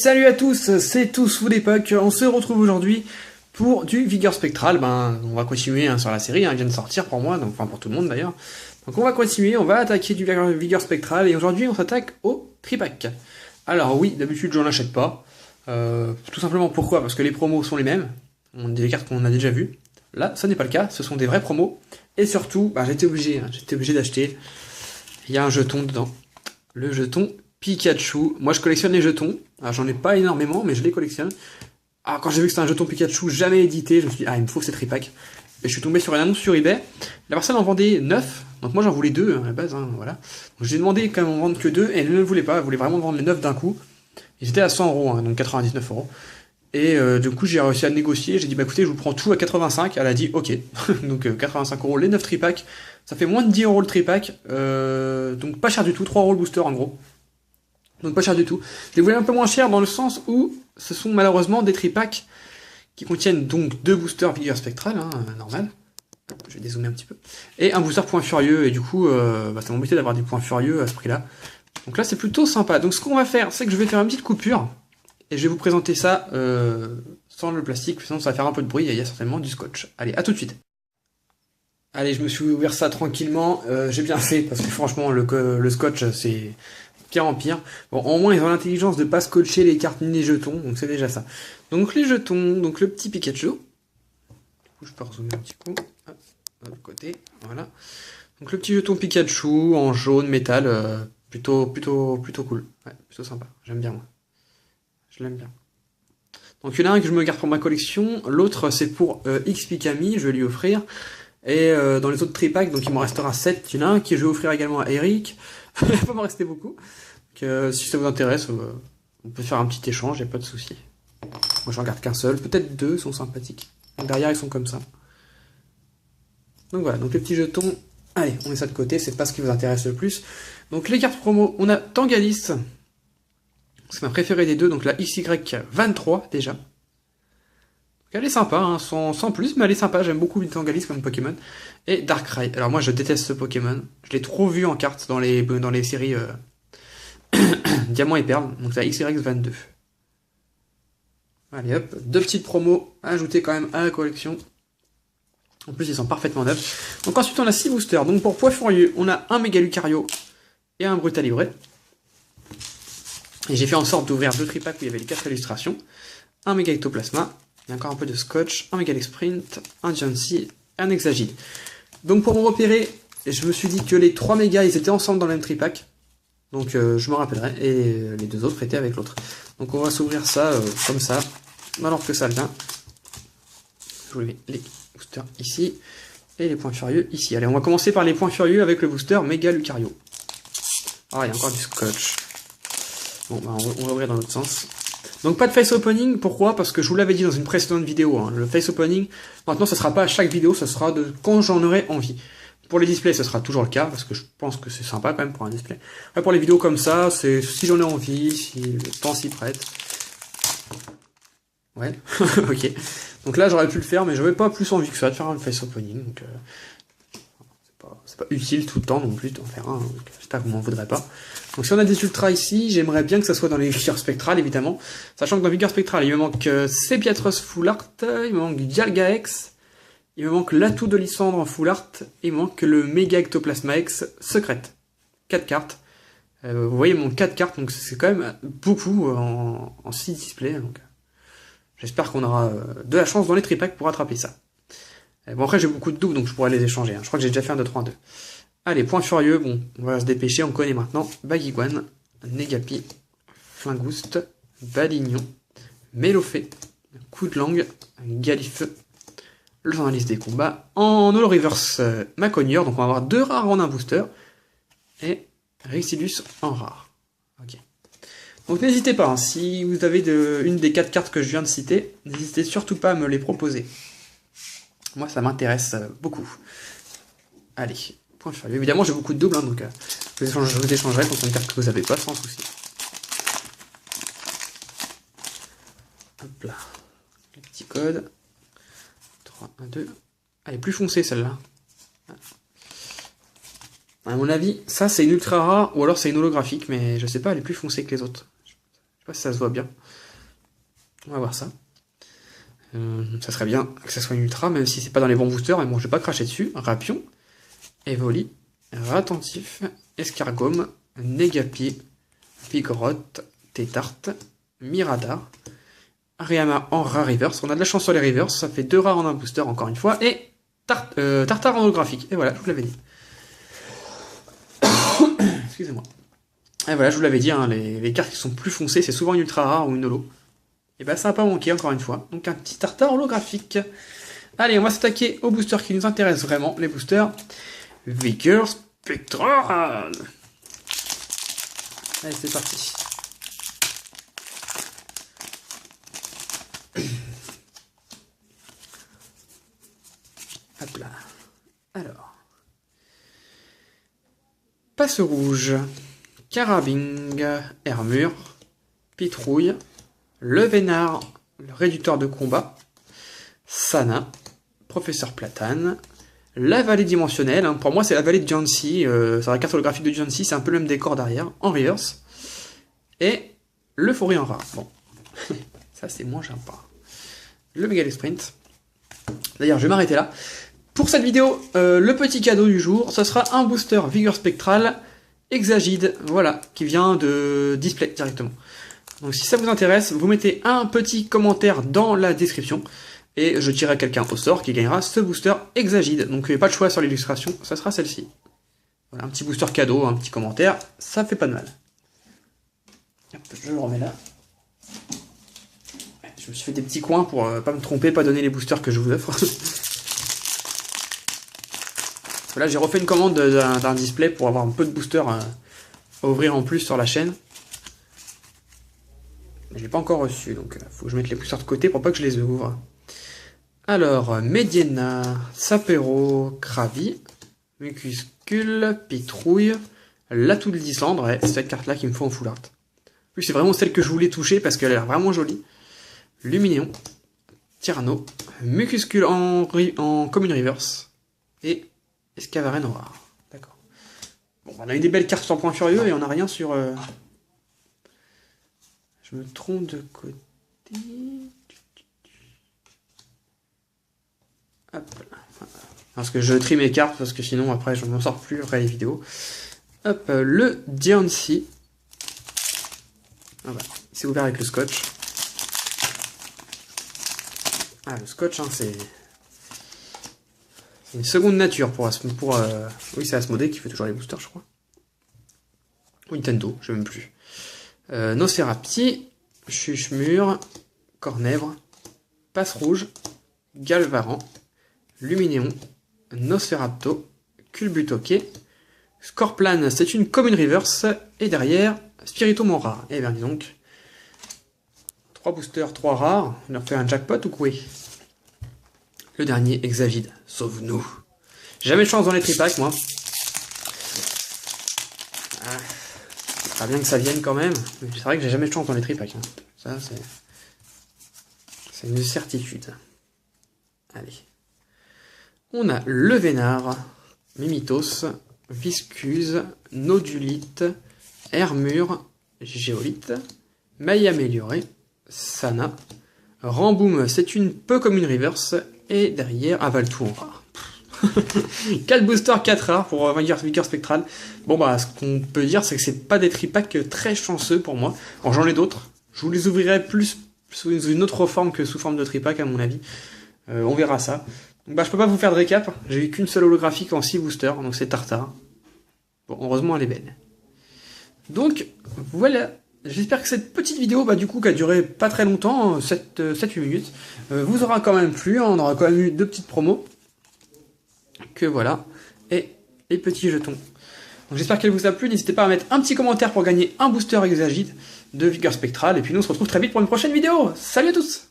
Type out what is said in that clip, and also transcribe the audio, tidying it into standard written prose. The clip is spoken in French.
salut à tous, c'est Tous ou l'époque. On se retrouve aujourd'hui pour du Vigueur Spectral. On va continuer sur la série, il vient de sortir pour moi, donc enfin pour tout le monde d'ailleurs. Donc on va continuer, on va attaquer du Vigueur Spectral et aujourd'hui on s'attaque au tripack. Alors oui, d'habitude j'en achète pas. Tout simplement pourquoi? Parce que les promos sont les mêmes, des cartes qu'on a déjà vues. Là, ça n'est pas le cas, ce sont des vrais promos. Et surtout, j'étais obligé d'acheter. Il y a un jeton dedans. Le jeton Pikachu. Moi je collectionne les jetons. Alors j'en ai pas énormément, mais je les collectionne. Alors quand j'ai vu que c'était un jeton Pikachu jamais édité, je me suis dit, il me faut ces tripack. Et je suis tombé sur une annonce sur eBay. La personne en vendait 9. Donc moi j'en voulais 2 à la base, voilà. Donc j'ai demandé quand même en vendre que 2 et elle ne le voulait pas. Elle voulait vraiment vendre les 9 d'un coup. Ils étaient à 100 €, donc 99 €. Et du coup j'ai réussi à négocier. J'ai dit écoutez, je vous prends tout à 85. Elle a dit ok. Donc 85 € les 9 tripack. Ça fait moins de 10 € le tripack. Donc pas cher du tout. 3 € le booster en gros. Donc pas cher du tout. Je les voulais un peu moins cher dans le sens où ce sont malheureusement des tripacks qui contiennent donc 2 boosters Vigueur Spectral, normal. Je vais dézoomer un petit peu. Et un booster Point Furieux, et du coup, ça m'embêtait d'avoir des Points Furieux à ce prix-là. Donc là, c'est plutôt sympa. Donc ce qu'on va faire, c'est que je vais faire une petite coupure, et je vais vous présenter ça sans le plastique, sinon ça va faire un peu de bruit, et il y a certainement du scotch. Allez, à tout de suite. Allez, je me suis ouvert ça tranquillement, j'ai bien fait, parce que franchement, le scotch, c'est pire en pire. Bon, au moins, ils ont l'intelligence de pas scotcher les cartes ni les jetons, donc c'est déjà ça. Donc les jetons, donc le petit Pikachu. Je peux rezoomer un petit coup. Hop, de l'autre côté, voilà. Donc le petit jeton Pikachu en jaune métal, plutôt cool. Ouais, plutôt sympa. J'aime bien moi. Je l'aime bien. Donc il y en a un que je me garde pour ma collection, l'autre c'est pour X Pikami, je vais lui offrir. Et dans les autres tripacks, donc il m'en restera 7. Il y en a un que je vais offrir également à Eric. Il va pas m'en rester beaucoup. Donc, si ça vous intéresse, on peut faire un petit échange, y a pas de souci. Moi j'en garde qu'un seul, peut-être 2 sont sympathiques. Derrière ils sont comme ça. Donc voilà, donc les petits jetons, allez, on met ça de côté, c'est pas ce qui vous intéresse le plus. Donc les cartes promo, on a Tangalis, c'est ma préférée des deux, donc la XY23 déjà. Donc elle est sympa, sans plus, mais elle est sympa, j'aime beaucoup Tangalis comme Pokémon. Et Darkrai, alors moi je déteste ce Pokémon, je l'ai trop vu en cartes dans les séries Diamant et Perle, donc la XY22. Allez hop, 2 petites promos à ajouter quand même à la collection. En plus, ils sont parfaitement neufs. Donc ensuite, on a 6 boosters. Donc pour Point Furieux, on a un Méga Lucario et un Brutalibré. Et j'ai fait en sorte d'ouvrir 2 tripacks où il y avait les 4 illustrations. Un Méga Ectoplasma, il y a encore un peu de Scotch, un Méga Sprint, un Jancy, un Exagile. Donc pour me repérer, je me suis dit que les 3 mégas, ils étaient ensemble dans le même tripack. Donc je me rappellerai. Et les 2 autres étaient avec l'autre. Donc on va s'ouvrir ça comme ça. Alors que ça vient. Je vous mets les boosters ici. Et les Points Furieux ici. Allez, on va commencer par les Points Furieux avec le booster Méga Lucario. Ah, il y a encore du scotch. Bon, on va ouvrir dans l'autre sens. Donc pas de face opening, pourquoi? Parce que je vous l'avais dit dans une précédente vidéo, le face opening, maintenant ça sera pas à chaque vidéo, ça sera de quand j'en aurai envie. Pour les displays, ce sera toujours le cas, parce que je pense que c'est sympa quand même pour un display. Après, pour les vidéos comme ça, c'est si j'en ai envie, si le temps s'y prête. Ouais, ok. Donc là, j'aurais pu le faire, mais j'avais pas plus envie que ça de faire un face opening. Donc, c'est pas utile tout le temps non plus d'en faire un. J'espère que vous m'en voudrez pas. Donc si on a des ultras ici, j'aimerais bien que ça soit dans les Vigueur Spectral, évidemment. Sachant que dans Vigueur Spectral, il me manque Sepiatros Full Art, il me manque Dialga X, il me manque l'atout de Lysandre en Full Art, et il me manque le Méga Ectoplasma X secrète. 4 cartes. Vous voyez, il me manque 4 cartes, donc c'est quand même beaucoup en 6 displays. Donc j'espère qu'on aura de la chance dans les tripacks pour attraper ça. Bon, après j'ai beaucoup de doubles, donc je pourrais les échanger. Je crois que j'ai déjà fait un 2-3-2. Allez, Point Furieux, bon, on va se dépêcher, on connaît maintenant. Baguiguane, Negapi, Flingouste, Balignon, Mélofée, Coup de Langue, Galifeu, le journaliste des combats, en Holo Reverse, Macogneur, donc on va avoir 2 rares en un booster, et Rixilus en rare. Ok. Donc n'hésitez pas, si vous avez une des 4 cartes que je viens de citer, n'hésitez surtout pas à me les proposer. Moi, ça m'intéresse beaucoup. Allez, Point Furieux. Évidemment, j'ai beaucoup de doubles, donc je vous échangerai contre une carte que vous n'avez pas, sans souci. Hop là. Le petit code. 3, 1, 2. Elle est plus foncée, celle-là. À mon avis, ça, c'est une ultra rare, ou alors c'est une holographique, mais je sais pas, elle est plus foncée que les autres. Je sais pas si ça se voit bien. On va voir ça. Ça serait bien que ça soit une ultra, même si c'est pas dans les bons boosters, mais bon, je vais pas cracher dessus. Rapion, Evoli, Ratentif, Escargome, Négapier, Vigoroth, Tétarte, Miradar, Ariama en rare reverse. On a de la chance sur les reverse, ça fait 2 rares en un booster encore une fois, et Tartare en holographique. Et voilà, je vous l'avais dit. Excusez-moi. Et voilà, je vous l'avais dit, hein, les cartes qui sont plus foncées, c'est souvent une ultra rare ou une holo. Et ben ça n'a pas manqué encore une fois. Donc un petit Tartare holographique. Allez, on va s'attaquer aux boosters qui nous intéressent vraiment, les boosters Vigor Spectral. Allez, c'est parti. Hop là. Alors. Passe rouge. Carabing. Hermure. Pitrouille. Le Vénard. Le réducteur de combat. Sana. Professeur Platane. La vallée dimensionnelle. Hein. Pour moi, c'est la vallée de Jancy. Sur la carte holographique de Jancy, c'est un peu le même décor derrière. En reverse. Et l'euphorie en rare. Bon. Ça, c'est moins sympa. Le Méga Sprint. D'ailleurs, je vais m'arrêter là. Pour cette vidéo, le petit cadeau du jour, ce sera un booster Vigor Spectral Hexagide, voilà, qui vient de display directement. Donc si ça vous intéresse, vous mettez un petit commentaire dans la description, et je tirerai quelqu'un au sort qui gagnera ce booster Hexagide. Donc pas de choix sur l'illustration, ça sera celle-ci. Voilà, un petit booster cadeau, un petit commentaire, ça fait pas de mal. Hop, je le remets là. Je me suis fait des petits coins pour pas me tromper, pas donner les boosters que je vous offre. Là, j'ai refait une commande d'un display pour avoir un peu de boosters à ouvrir en plus sur la chaîne. Je l'ai pas encore reçu, donc il faut que je mette les boosters de côté pour pas que je les ouvre. Alors, Mediena, Sapero, Kravi, Mucuscule, Pitrouille, l'atout de Lysandre, ouais, c'est cette carte-là qu'il me faut en full art. Puis c'est vraiment celle que je voulais toucher parce qu'elle a l'air vraiment jolie. Luminéon, Tyranno, Mucuscule en commune reverse, et Escavaren en rare. D'accord. Bon, on a eu des belles cartes sur Point Furieux et on n'a rien sur... Je me trompe de côté... Hop là. Parce que je trie mes cartes, parce que sinon après je m'en sors plus après les vidéos. Hop, le Diancie. Ah bah, c'est ouvert avec le scotch. Ah, le scotch, hein, c'est une seconde nature pour oui, c'est Asmodée qui fait toujours les boosters, je crois. Ou Nintendo, je sais même plus. Nosferapti, Chuchemur, Cornèvre, Passe Rouge, Galvaran, Luminéon, Nosferapto, Culbutoke, Scorplan, c'est une commune reverse, et derrière, Spirito mon rare. Et bien dis donc, 3 boosters, 3 rares, on leur fait un jackpot ou quoi? Le dernier, Hexagide, sauve-nous. J'ai jamais de chance dans les tripacks, moi. Ah, c'est pas bien que ça vienne quand même, mais c'est vrai que j'ai jamais de chance dans les tripacks. Hein. Ça, c'est une certitude. Allez. On a le Vénard, Mimitos, Viscuse, Nodulite, Hermure, Géolite, Maille améliorée, Sana, Ramboum, c'est une peu comme une reverse, et derrière, avale tout en rare. 4 boosters, 4 rares pour Vigor Spectral. Bon bah, ce qu'on peut dire, c'est que c'est pas des tripacks très chanceux pour moi. Bon, j'en ai d'autres. Je vous les ouvrirai plus sous une autre forme que sous forme de tripack, à mon avis. On verra ça. Donc bah, je peux pas vous faire de récap. J'ai eu qu'une seule holographique en 6 boosters, donc c'est Tartare. Bon, heureusement, elle est belle. Donc, voilà. J'espère que cette petite vidéo, bah, du coup, qui a duré pas très longtemps, 7-8 minutes, vous aura quand même plu. On aura quand même eu 2 petites promos. Que voilà. Et les petits jetons. Donc j'espère qu'elle vous a plu. N'hésitez pas à mettre un petit commentaire pour gagner un booster Hexagide de Vigor Spectral. Et puis nous, on se retrouve très vite pour une prochaine vidéo. Salut à tous!